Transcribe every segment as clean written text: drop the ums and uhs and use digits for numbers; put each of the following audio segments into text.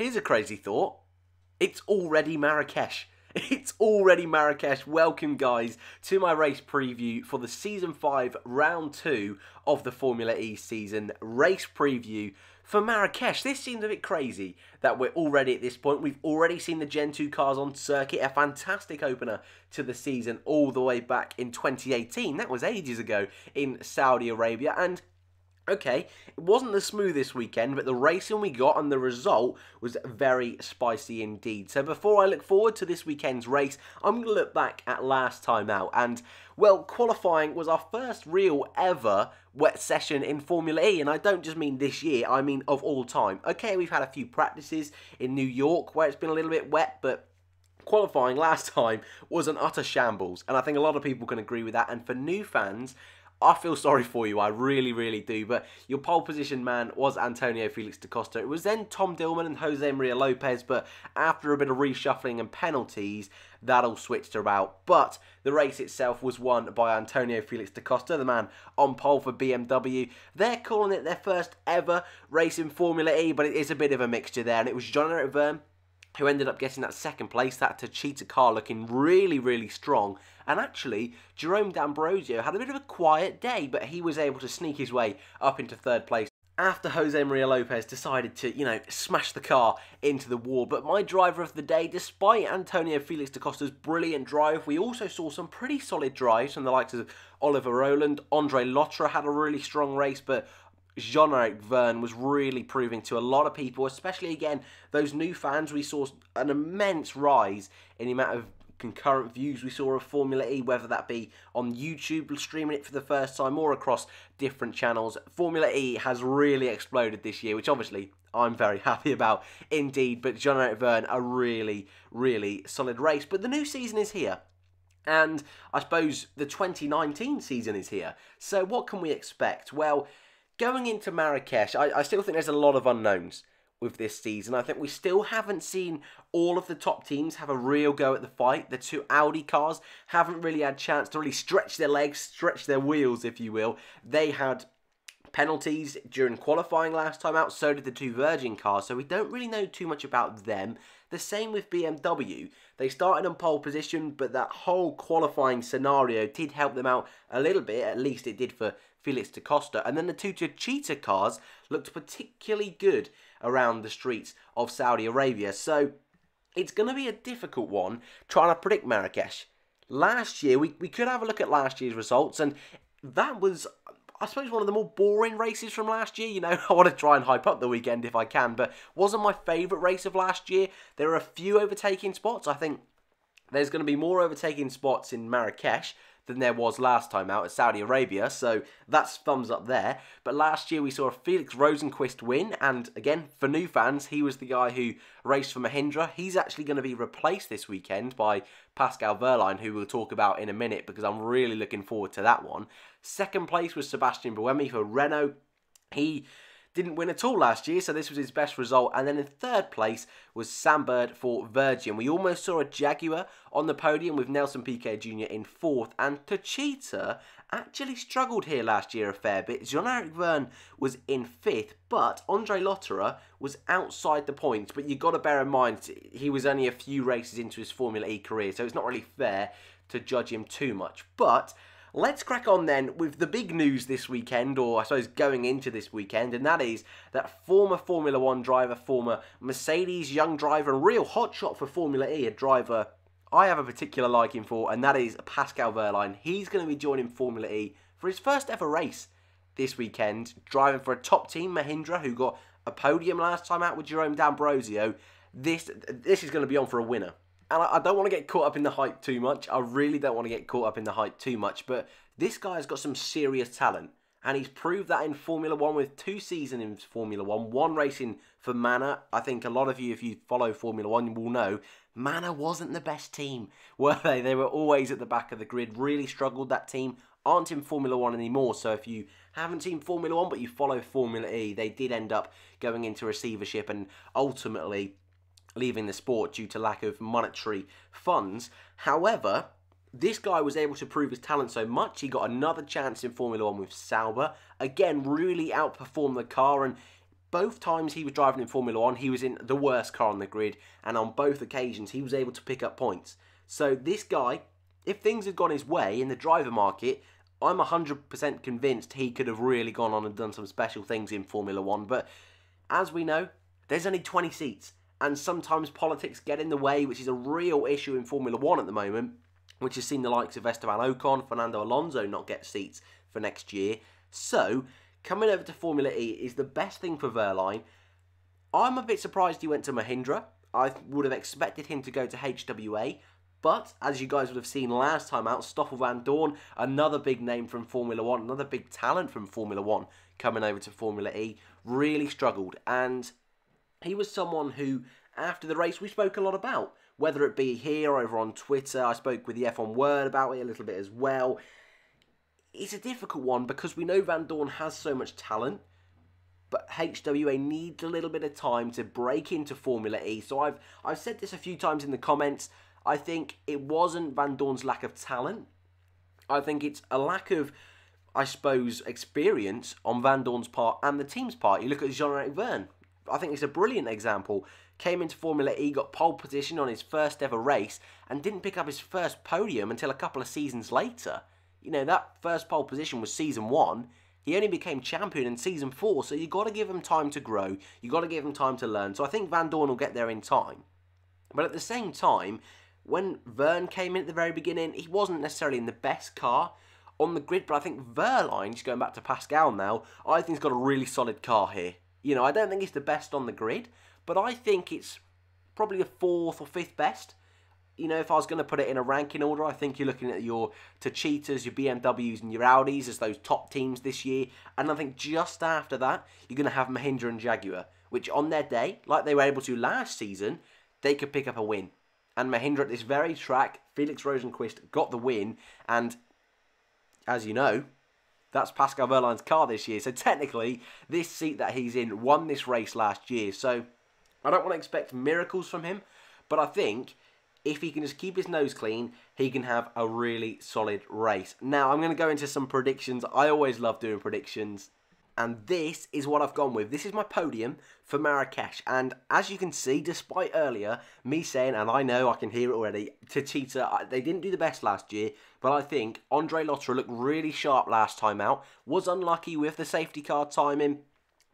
Here's a crazy thought. It's already Marrakesh. It's already Marrakesh. Welcome, guys, to my race preview for the Season 5, Round 2 of the Formula E season. Race preview for Marrakesh. This seems a bit crazy that we're already at this point. We've already seen the Gen 2 cars on circuit. A fantastic opener to the season all the way back in 2018. That was ages ago in Saudi Arabia. And okay, it wasn't the smoothest weekend, but the racing we got and the result was very spicy indeed. So before I look forward to this weekend's race, I'm going to look back at last time out. And, well, qualifying was our first real ever wet session in Formula E. And I don't just mean this year, I mean of all time. Okay, we've had a few practices in New York where it's been a little bit wet, but qualifying last time was an utter shambles. And I think a lot of people can agree with that. And for new fans, I feel sorry for you, I really, really do. But your pole position man was Antonio Felix da Costa. It was then Tom Dillman and Jose Maria Lopez, but after a bit of reshuffling and penalties, that all switched about. But the race itself was won by Antonio Felix da Costa, the man on pole for BMW. They're calling it their first ever race in Formula E, but it is a bit of a mixture there. And it was Jean-Eric Vergne who ended up getting that second place, that Techeetah car looking really, really strong. And actually, Jerome D'Ambrosio had a bit of a quiet day, but he was able to sneak his way up into third place after Jose Maria Lopez decided to, you know, smash the car into the wall. But my driver of the day, despite Antonio Felix da Costa's brilliant drive, we also saw some pretty solid drives from the likes of Oliver Rowland. Andre Lotterer had a really strong race, but Jean-Eric Vergne was really proving to a lot of people, especially, again, those new fans. We saw an immense rise in the amount of concurrent views we saw of Formula E, whether that be on YouTube, streaming it for the first time, or across different channels. Formula E has really exploded this year, which obviously I'm very happy about indeed, but Jean-Eric Vergne, a really, really solid race. But the new season is here. And I suppose the 2019 season is here. So what can we expect? Well, going into Marrakesh, I still think there's a lot of unknowns with this season. I think we still haven't seen all of the top teams have a real go at the fight. The two Audi cars haven't really had a chance to really stretch their legs, stretch their wheels, if you will. They had penalties during qualifying last time out, so did the two Virgin cars, so we don't really know too much about them. The same with BMW. They started on pole position, but that whole qualifying scenario did help them out a little bit, at least it did for Felix da Costa. And then the two Techeetah cars looked particularly good around the streets of Saudi Arabia. So it's going to be a difficult one trying to predict Marrakesh. Last year, we could have a look at last year's results, and that was, I suppose, one of the more boring races from last year. You know, I want to try and hype up the weekend if I can, but wasn't my favourite race of last year. There are a few overtaking spots. I think there's going to be more overtaking spots in Marrakesh than there was last time out at Saudi Arabia, so that's thumbs up there. But last year we saw a Felix Rosenqvist win, and again, for new fans, he was the guy who raced for Mahindra. He's actually going to be replaced this weekend by Pascal Wehrlein, who we'll talk about in a minute, because I'm really looking forward to that one. Second place was Sebastian Buemi for Renault. He didn't win at all last year, so this was his best result. And then in third place was Sam Bird for Virgin. We almost saw a Jaguar on the podium with Nelson Piquet Jr. in fourth. And Techeetah actually struggled here last year a fair bit. Jean-Eric Vergne was in fifth, but Andre Lotterer was outside the points. But you've got to bear in mind, he was only a few races into his Formula E career, so it's not really fair to judge him too much. But let's crack on then with the big news this weekend, or I suppose going into this weekend, and that is that former Formula 1 driver, former Mercedes young driver, and real hotshot for Formula E, a driver I have a particular liking for, and that is Pascal Wehrlein. He's going to be joining Formula E for his first ever race this weekend, driving for a top team, Mahindra, who got a podium last time out with Jerome D'Ambrosio. This is going to be on for a winner. And I don't want to get caught up in the hype too much. I really don't want to get caught up in the hype too much. But this guy's got some serious talent. And he's proved that in Formula 1 with 2 seasons in Formula 1. One racing for Manor. I think a lot of you, if you follow Formula 1, will know Manor wasn't the best team, were they? They were always at the back of the grid. Really struggled, that team. Aren't in Formula 1 anymore. So if you haven't seen Formula 1, but you follow Formula E, they did end up going into receivership and ultimately leaving the sport due to lack of monetary funds. However, this guy was able to prove his talent so much, he got another chance in Formula 1 with Sauber. Again, really outperformed the car, and both times he was driving in Formula 1, he was in the worst car on the grid, and on both occasions he was able to pick up points. So this guy, if things had gone his way in the driver market, I'm 100% convinced he could have really gone on and done some special things in Formula 1. But as we know, there's only 20 seats, and sometimes politics get in the way, which is a real issue in Formula 1 at the moment, which has seen the likes of Esteban Ocon, Fernando Alonso not get seats for next year. So, coming over to Formula E is the best thing for Wehrlein. I'm a bit surprised he went to Mahindra. I would have expected him to go to HWA. But, as you guys would have seen last time out, Stoffel van Dorn, another big name from Formula 1, another big talent from Formula 1 coming over to Formula E, really struggled. And he was someone who, after the race, we spoke a lot about. Whether it be here or over on Twitter, I spoke with the F1 Word about it a little bit as well. It's a difficult one because we know Van Dorn has so much talent, but HWA needs a little bit of time to break into Formula E. So I've said this a few times in the comments. I think it wasn't Van Dorn's lack of talent. I think it's a lack of, I suppose, experience on Van Dorn's part and the team's part. You look at Jean-Eric Vergne. I think it's a brilliant example. Came into Formula E, got pole position on his first ever race, and didn't pick up his first podium until a couple of seasons later. You know, that first pole position was season 1. He only became champion in season 4, so you've got to give him time to grow. You've got to give him time to learn. So I think Van Dorn will get there in time. But at the same time, when Vergne came in at the very beginning, he wasn't necessarily in the best car on the grid, but I think Wehrlein, just going back to Pascal now, I think he's got a really solid car here. You know, I don't think it's the best on the grid, but I think it's probably the 4th or 5th best. You know, if I was going to put it in a ranking order, I think you're looking at your Techeetahs, your BMWs and your Audis as those top teams this year. And I think just after that, you're going to have Mahindra and Jaguar, which on their day, like they were able to last season, they could pick up a win. And Mahindra at this very track, Felix Rosenqvist got the win. And as you know, that's Pascal Wehrlein's car this year. So technically, this seat that he's in won this race last year. So I don't want to expect miracles from him. But I think if he can just keep his nose clean, he can have a really solid race. Now, I'm going to go into some predictions. I always love doing predictions. And this is what I've gone with. This is my podium for Marrakesh. And as you can see, despite earlier me saying, and I know I can hear it already, Techeetah, they didn't do the best last year. But I think Andre Lotterer looked really sharp last time out. Was unlucky with the safety car timing,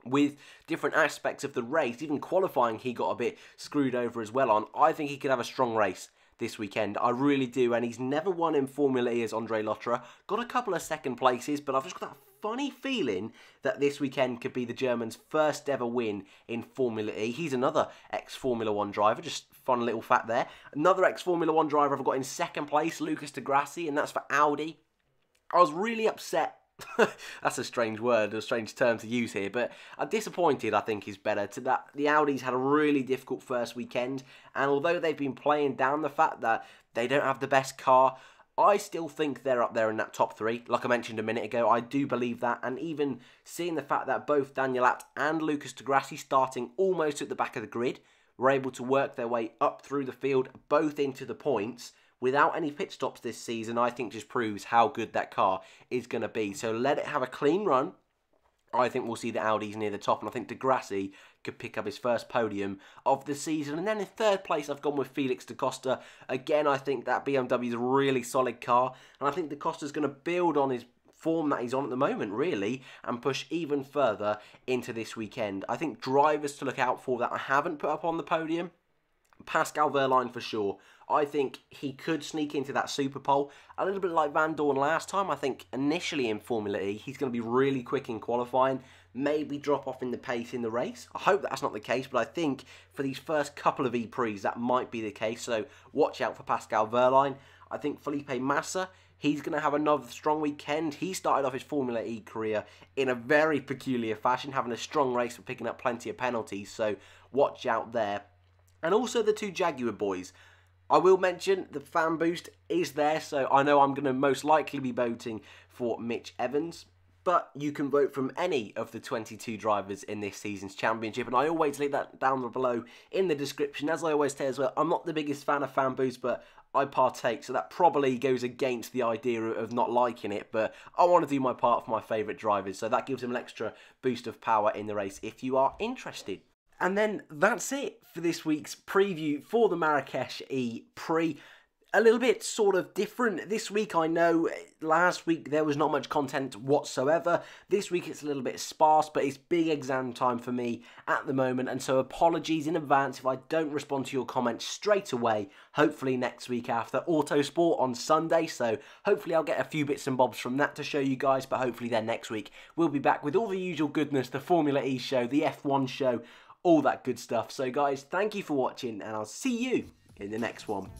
with different aspects of the race. Even qualifying, he got a bit screwed over as well on. I think he could have a strong race this weekend. I really do. And he's never won in Formula E as Andre Lotterer. Got a couple of second places, but I've just got that funny feeling that this weekend could be the German's first ever win in Formula E. He's another ex-Formula 1 driver, just fun little fact there. Another ex-Formula 1 driver I've got in second place, Lucas de Grassi, and that's for Audi. I was really upset. That's a strange word, a strange term to use here, but disappointed, I think, is better. To that, the Audis had a really difficult first weekend, and although they've been playing down the fact that they don't have the best car, I still think they're up there in that top 3. Like I mentioned a minute ago, I do believe that. And even seeing the fact that both Daniel Abt and Lucas de Grassi, starting almost at the back of the grid, were able to work their way up through the field, both into the points, without any pit stops this season, I think just proves how good that car is going to be. So let it have a clean run. I think we'll see the Audis near the top, and I think de Grassi could pick up his first podium of the season. And then in third place, I've gone with Felix da Costa. Again, I think that BMW is a really solid car, and I think da Costa's going to build on his form that he's on at the moment, really, and push even further into this weekend. I think drivers to look out for that I haven't put up on the podium, Pascal Wehrlein for sure. I think he could sneak into that Super Pole. A little bit like Van Dorn last time. I think initially in Formula E, he's going to be really quick in qualifying. Maybe drop off in the pace in the race. I hope that's not the case, but I think for these first couple of E-Prix, that might be the case. So watch out for Pascal Wehrlein. I think Felipe Massa, he's going to have another strong weekend. He started off his Formula E career in a very peculiar fashion, having a strong race and picking up plenty of penalties. So watch out there. And also the two Jaguar boys. I will mention the fan boost is there, so I know I'm going to most likely be voting for Mitch Evans, but you can vote from any of the 22 drivers in this season's championship, and I always leave that down below in the description. As I always say as well, I'm not the biggest fan of fan boost, but I partake, so that probably goes against the idea of not liking it, but I want to do my part for my favourite drivers, so that gives them an extra boost of power in the race if you are interested. And then that's it for this week's preview for the Marrakesh E-Prix. A little bit sort of different this week. I know last week there was not much content whatsoever. This week it's a little bit sparse, but it's big exam time for me at the moment, and so apologies in advance if I don't respond to your comments straight away. Hopefully next week after Autosport on Sunday, so hopefully I'll get a few bits and bobs from that to show you guys, but hopefully then next week we'll be back with all the usual goodness, the Formula E show, the F1 show, all that good stuff. So guys, thank you for watching, and I'll see you in the next one.